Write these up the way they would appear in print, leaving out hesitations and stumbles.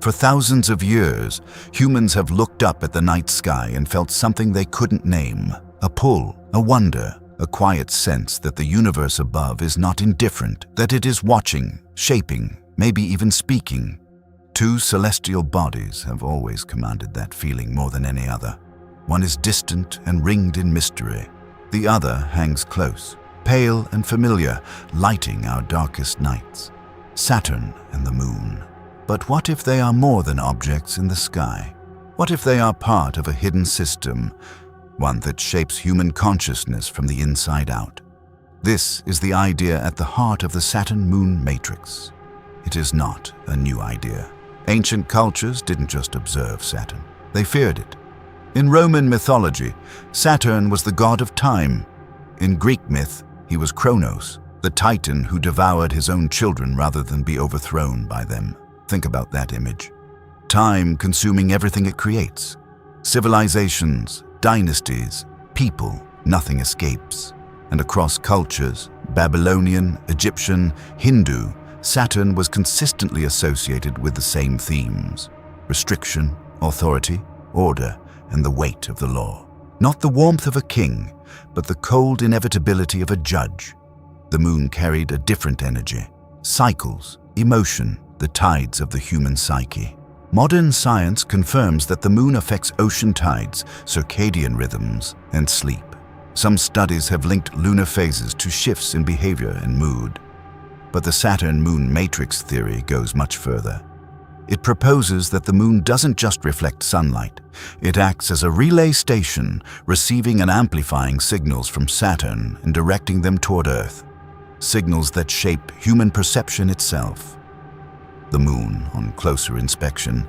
For thousands of years, humans have looked up at the night sky and felt something they couldn't name. A pull, a wonder, a quiet sense that the universe above is not indifferent, that it is watching, shaping, maybe even speaking. Two celestial bodies have always commanded that feeling more than any other. One is distant and ringed in mystery. The other hangs close, pale and familiar, lighting our darkest nights. Saturn and the Moon. But what if they are more than objects in the sky? What if they are part of a hidden system, one that shapes human consciousness from the inside out? This is the idea at the heart of the Saturn-Moon matrix. It is not a new idea. Ancient cultures didn't just observe Saturn, they feared it. In Roman mythology, Saturn was the god of time. In Greek myth, he was Kronos, the titan who devoured his own children rather than be overthrown by them. Think about that image. Time consuming everything it creates. Civilizations, dynasties, people, nothing escapes. And across cultures, Babylonian, Egyptian, Hindu, Saturn was consistently associated with the same themes: restriction, authority, order, and the weight of the law. Not the warmth of a king, but the cold inevitability of a judge. The moon carried a different energy: cycles, emotion, the tides of the human psyche. Modern science confirms that the moon affects ocean tides, circadian rhythms, and sleep. Some studies have linked lunar phases to shifts in behavior and mood. But the Saturn-Moon matrix theory goes much further. It proposes that the moon doesn't just reflect sunlight. It acts as a relay station, receiving and amplifying signals from Saturn and directing them toward Earth. Signals that shape human perception itself. The moon, on closer inspection,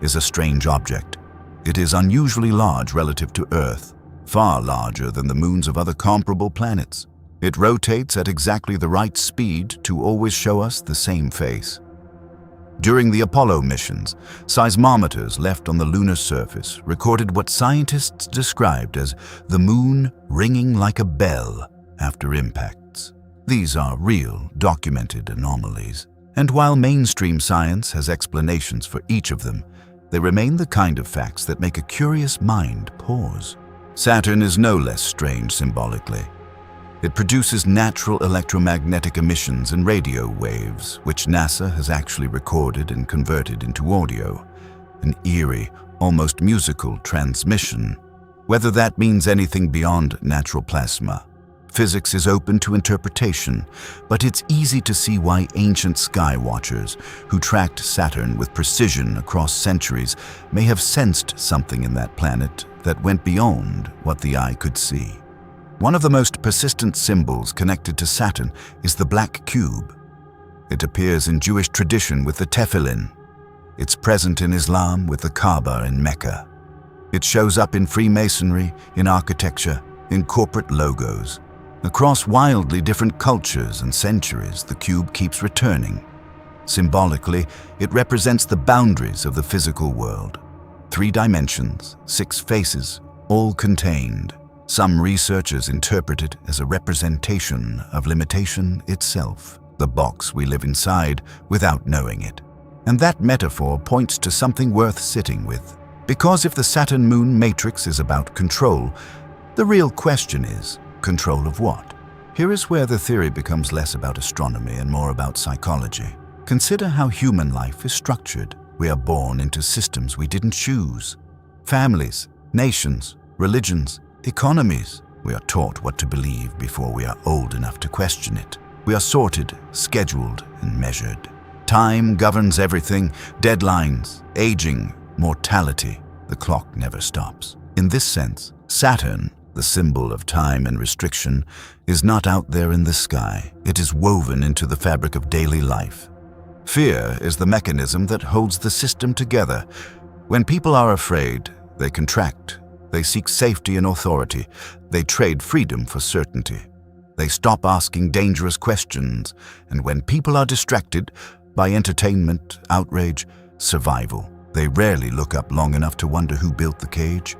is a strange object. It is unusually large relative to Earth, far larger than the moons of other comparable planets. It rotates at exactly the right speed to always show us the same face. During the Apollo missions, seismometers left on the lunar surface recorded what scientists described as the moon ringing like a bell after impacts. These are real, documented anomalies. And while mainstream science has explanations for each of them, they remain the kind of facts that make a curious mind pause. Saturn is no less strange symbolically. It produces natural electromagnetic emissions and radio waves, which NASA has actually recorded and converted into audio. An eerie, almost musical transmission. Whether that means anything beyond natural plasma, physics is open to interpretation, but it's easy to see why ancient sky watchers, who tracked Saturn with precision across centuries, may have sensed something in that planet that went beyond what the eye could see. One of the most persistent symbols connected to Saturn is the black cube. It appears in Jewish tradition with the tefillin. It's present in Islam with the Kaaba in Mecca. It shows up in Freemasonry, in architecture, in corporate logos. Across wildly different cultures and centuries, the cube keeps returning. Symbolically, it represents the boundaries of the physical world. 3 dimensions, 6 faces, all contained. Some researchers interpret it as a representation of limitation itself, the box we live inside without knowing it. And that metaphor points to something worth sitting with. Because if the Saturn-Moon matrix is about control, the real question is, control of what? Here is where the theory becomes less about astronomy and more about psychology. Consider how human life is structured. We are born into systems we didn't choose. Families, nations, religions, economies. We are taught what to believe before we are old enough to question it. We are sorted, scheduled, and measured. Time governs everything: deadlines, aging, mortality. The clock never stops. In this sense, Saturn, the symbol of time and restriction, is not out there in the sky. It is woven into the fabric of daily life. Fear is the mechanism that holds the system together. When people are afraid, they contract. They seek safety and authority. They trade freedom for certainty. They stop asking dangerous questions. And when people are distracted by entertainment, outrage, survival, they rarely look up long enough to wonder who built the cage.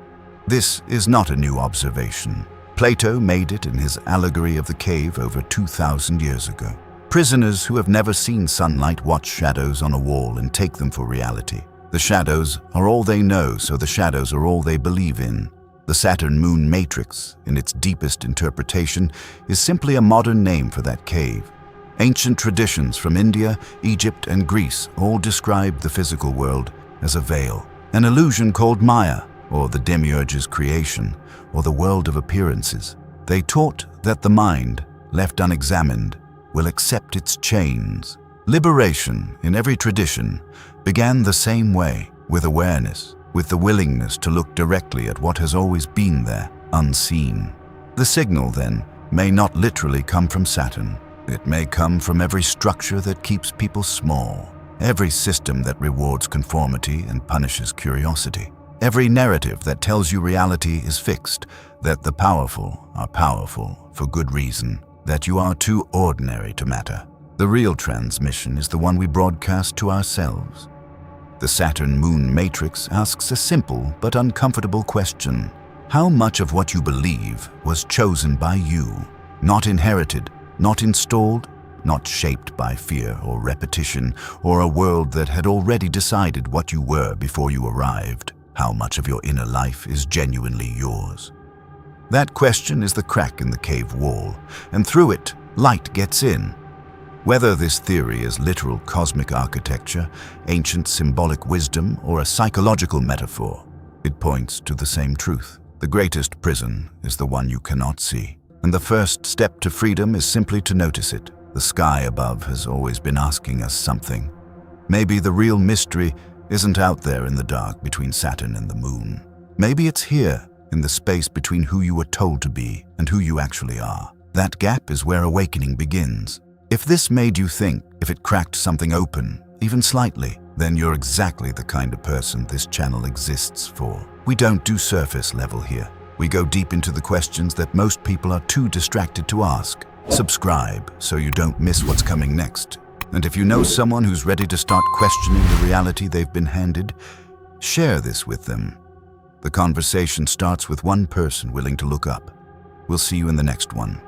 This is not a new observation. Plato made it in his Allegory of the Cave over 2,000 years ago. Prisoners who have never seen sunlight watch shadows on a wall and take them for reality. The shadows are all they know, so the shadows are all they believe in. The Saturn-Moon matrix, in its deepest interpretation, is simply a modern name for that cave. Ancient traditions from India, Egypt, and Greece all described the physical world as a veil, an illusion called Maya, or the demiurge's creation, or the world of appearances. They taught that the mind, left unexamined, will accept its chains. Liberation, in every tradition, began the same way, with awareness, with the willingness to look directly at what has always been there, unseen. The signal, then, may not literally come from Saturn. It may come from every structure that keeps people small, every system that rewards conformity and punishes curiosity, every narrative that tells you reality is fixed, that the powerful are powerful for good reason, that you are too ordinary to matter. The real transmission is the one we broadcast to ourselves. The Saturn-Moon matrix asks a simple but uncomfortable question. How much of what you believe was chosen by you, not inherited, not installed, not shaped by fear or repetition, or a world that had already decided what you were before you arrived? How much of your inner life is genuinely yours? That question is the crack in the cave wall, and through it, light gets in. Whether this theory is literal cosmic architecture, ancient symbolic wisdom, or a psychological metaphor, it points to the same truth. The greatest prison is the one you cannot see. And the first step to freedom is simply to notice it. The sky above has always been asking us something. Maybe the real mystery isn't out there in the dark between Saturn and the Moon. Maybe it's here, in the space between who you were told to be and who you actually are. That gap is where awakening begins. If this made you think, if it cracked something open, even slightly, then you're exactly the kind of person this channel exists for. We don't do surface level here. We go deep into the questions that most people are too distracted to ask. Subscribe so you don't miss what's coming next. And if you know someone who's ready to start questioning the reality they've been handed, share this with them. The conversation starts with one person willing to look up. We'll see you in the next one.